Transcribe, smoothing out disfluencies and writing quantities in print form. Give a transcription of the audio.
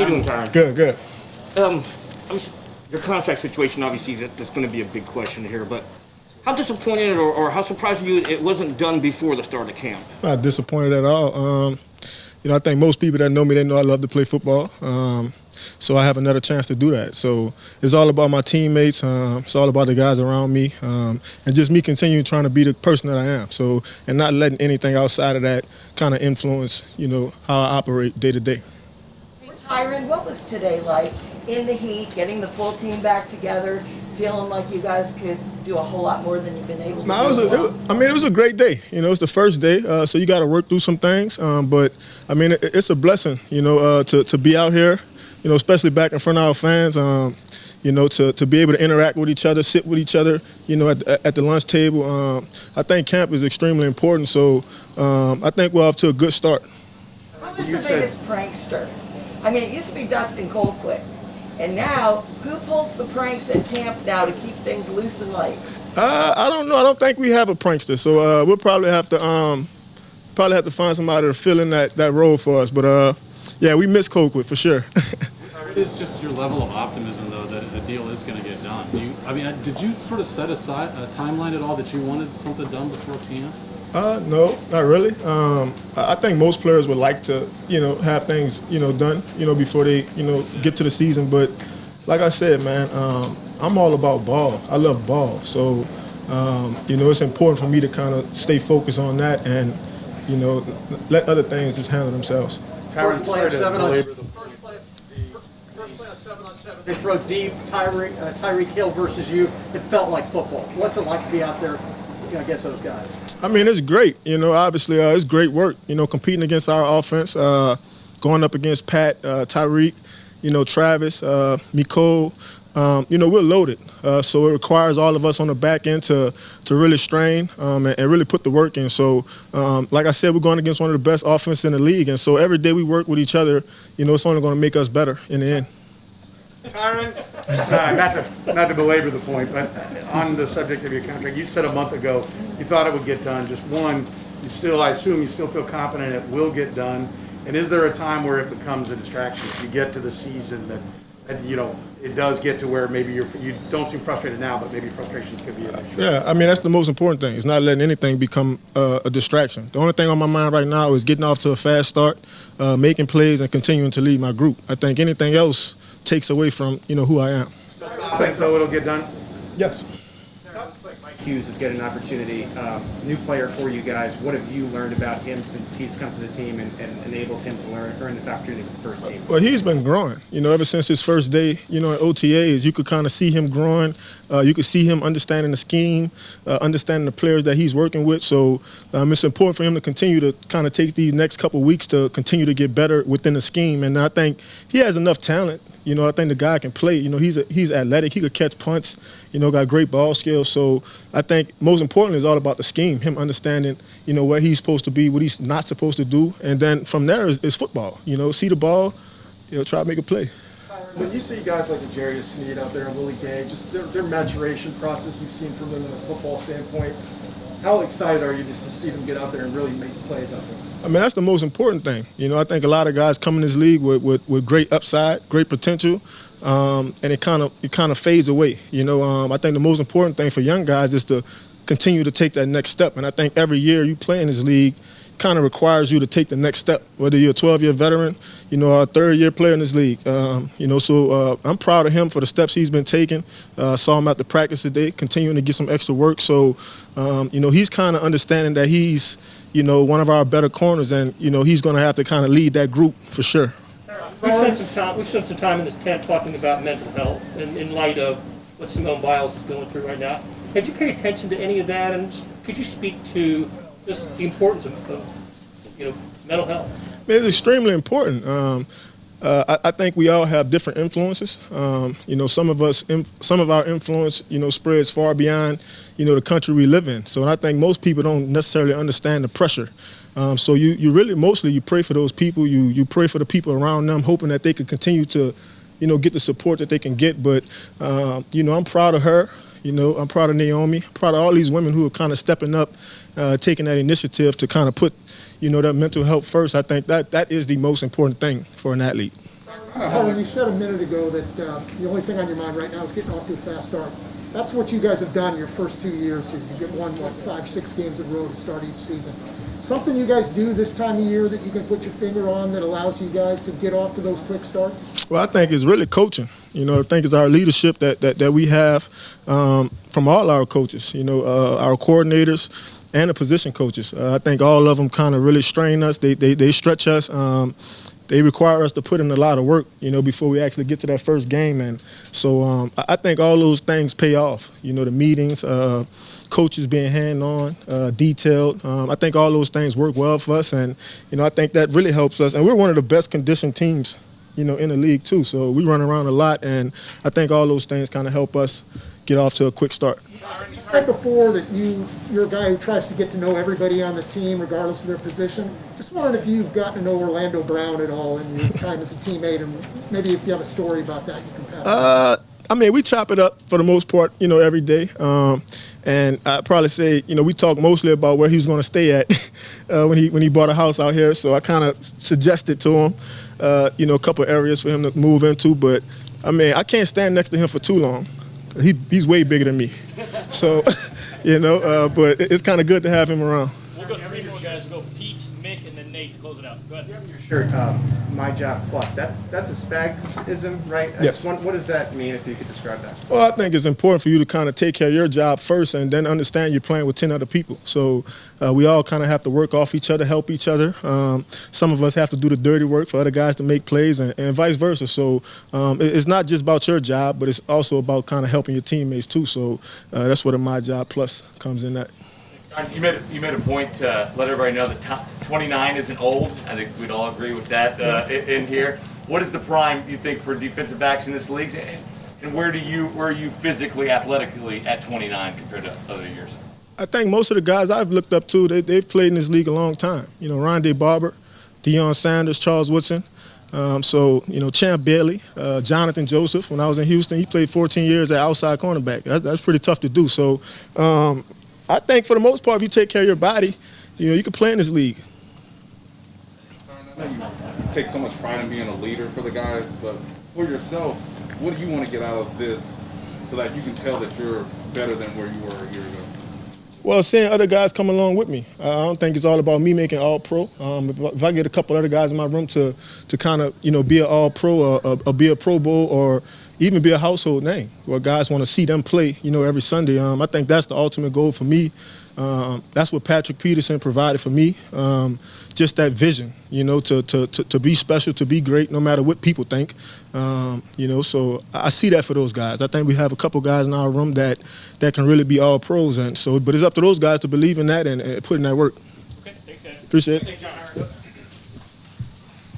How you doing, Tyrann? Good, good. Your contract situation, obviously, that's going to be a big question here, but how disappointed or how surprised are you it wasn't done before the start of camp? Not disappointed at all. I think most people that know me, they know I love to play football. So I have another chance to do that. So it's all about my teammates. It's all about the guys around me, and just me continuing trying to be the person that I am. So, and not letting anything outside of that kind of influence, how I operate day to day. Tyrann, what was today like in the heat, getting the full team back together, feeling like you guys could do a whole lot more than you've been able to do? It was a great day. It's the first day, so you got to work through some things. But it's a blessing, to be out here, especially back in front of our fans. To be able to interact with each other, sit with each other, at the lunch table. I think camp is extremely important. So I think we're off to a good start. Who was the biggest prankster? It used to be Dustin Colquitt, and now who pulls the pranks at camp now to keep things loose and light? I don't know. I don't think we have a prankster, so we'll probably have to find somebody to fill in that role for us. But yeah, we miss Colquitt for sure. It is just your level of optimism, though, that the deal is going to get done. Did you sort of set aside a timeline at all that you wanted something done before camp? No, not really. I think most players would like to, have things, done, before they, get to the season. But like I said, man, I'm all about ball. I love ball. So, it's important for me to kind of stay focused on that and, let other things just handle themselves. First play of 7 on 7. They throw deep, Tyreek Hill versus you. It felt like football. What's it like to be out there against those guys? It's great. Obviously, it's great work. Competing against our offense, going up against Pat, Tyreek, Travis, Mecole. We're loaded. So it requires all of us on the back end to really strain and really put the work in. So, like I said, we're going against one of the best offenses in the league. And so every day we work with each other, it's only going to make us better in the end. Tyrann, not to belabor the point, but on the subject of your contract, you said a month ago you thought it would get done. Just one, I assume you still feel confident it will get done. And is there a time where it becomes a distraction? If you get to the season that it does get to where maybe you don't seem frustrated now, but maybe frustrations could be an issue. Yeah, that's the most important thing. It's not letting anything become a distraction. The only thing on my mind right now is getting off to a fast start, making plays, and continuing to lead my group. I think anything else takes away from who I am. Think though it'll get done? Yes. Hughes is getting an opportunity, new player for you guys. What have you learned about him since he's come to the team and enabled him to earn this opportunity with the first team? Well, he's been growing. Ever since his first day, at OTAs, you could kind of see him growing. You could see him understanding the scheme, understanding the players that he's working with. So it's important for him to continue to kind of take these next couple of weeks to continue to get better within the scheme. And I think he has enough talent. I think the guy can play. He's athletic. He could catch punts. Got great ball skills. So I think most importantly is all about the scheme, him understanding, where he's supposed to be, what he's not supposed to do. And then from there is football. See the ball, try to make a play. When you see guys like Jarius Sneed out there and Willie Gay, just their maturation process you've seen from them in a football standpoint, how excited are you just to see them get out there and really make plays out there? That's the most important thing. I think a lot of guys come in this league with great upside, great potential, and it kind of fades away. I think the most important thing for young guys is to continue to take that next step. And I think every year you play in this league kind of requires you to take the next step, whether you're a 12-year veteran, or a third-year player in this league. So I'm proud of him for the steps he's been taking. Saw him at the practice today, continuing to get some extra work. So, he's kind of understanding that he's, one of our better corners, and, he's going to have to kind of lead that group for sure. We spent some time in this tent talking about mental health in light of what Simone Biles is going through right now. Have you paid attention to any of that, and could you speak to just the importance of mental health? It's extremely important. I think we all have different influences. Some of our influence, spreads far beyond, the country we live in. So I think most people don't necessarily understand the pressure. So you really mostly you pray for those people. You pray for the people around them, hoping that they can continue to, get the support that they can get. But I'm proud of her. I'm proud of Naomi. I'm proud of all these women who are kind of stepping up, taking that initiative to kind of put, that mental health first. I think that is the most important thing for an athlete. Tyrann, you said a minute ago that the only thing on your mind right now is getting off to a fast start. That's what you guys have done your first 2 years here. You get won, 5, 6 games in a row to start each season. Something you guys do this time of year that you can put your finger on that allows you guys to get off to those quick starts? Well, I think it's really coaching. I think it's our leadership that we have from all our coaches, our coordinators and the position coaches. I think all of them kind of really strain us. They stretch us. They require us to put in a lot of work, before we actually get to that first game. And so I think all those things pay off. The meetings, coaches being hand-on, detailed. I think all those things work well for us. And, I think that really helps us. And we're one of the best conditioned teams, in the league too. So we run around a lot. And I think all those things kind of help us get off to a quick start. You said before that you're a guy who tries to get to know everybody on the team regardless of their position. Just wondering if you've gotten to know Orlando Brown at all in your time as a teammate, and maybe if you have a story about that you can pass. We chop it up for the most part, every day. And I'd probably say, we talk mostly about where he was going to stay at when he bought a house out here. So I kind of suggested to him, a couple of areas for him to move into. But, I can't stand next to him for too long. He's way bigger than me. So, but it's kind of good to have him around. We'll go 3 more guys. We'll go Pete, Mick, and then Nate to close it out. Go ahead. Your shirt, My Job Plus, that's a Spagsism, right? Yes. What does that mean, if you could describe that? Well, I think it's important for you to kind of take care of your job first and then understand you're playing with 10 other people. So we all kind of have to work off each other, help each other. Some of us have to do the dirty work for other guys to make plays and vice versa. So it's not just about your job, but it's also about kind of helping your teammates too. So that's where the My Job Plus comes in that. You made a point to let everybody know that 29 isn't old. I think we'd all agree with that in here. What is the prime, you think, for defensive backs in this league? And where are you physically, athletically at 29 compared to other years? I think most of the guys I've looked up to, they've played in this league a long time. Rondé Barber, Deion Sanders, Charles Woodson. Champ Bailey, Jonathan Joseph. When I was in Houston, he played 14 years at outside cornerback. That's pretty tough to do. So I think for the most part, if you take care of your body, you can play in this league. I know you take so much pride in being a leader for the guys, but for yourself, what do you want to get out of this so that you can tell that you're better than where you were a year ago? Well, seeing other guys come along with me. I don't think it's all about me making all-pro. If I get a couple other guys in my room to kind of, be an all-pro or be a Pro Bowl or even be a household name where guys want to see them play, every Sunday. I think that's the ultimate goal for me. That's what Patrick Peterson provided for me. Just that vision, to be special, to be great, no matter what people think. So I see that for those guys. I think we have a couple guys in our room that can really be all pros, but it's up to those guys to believe in that and put in that work. Okay, thanks guys. Appreciate it. Thanks, John.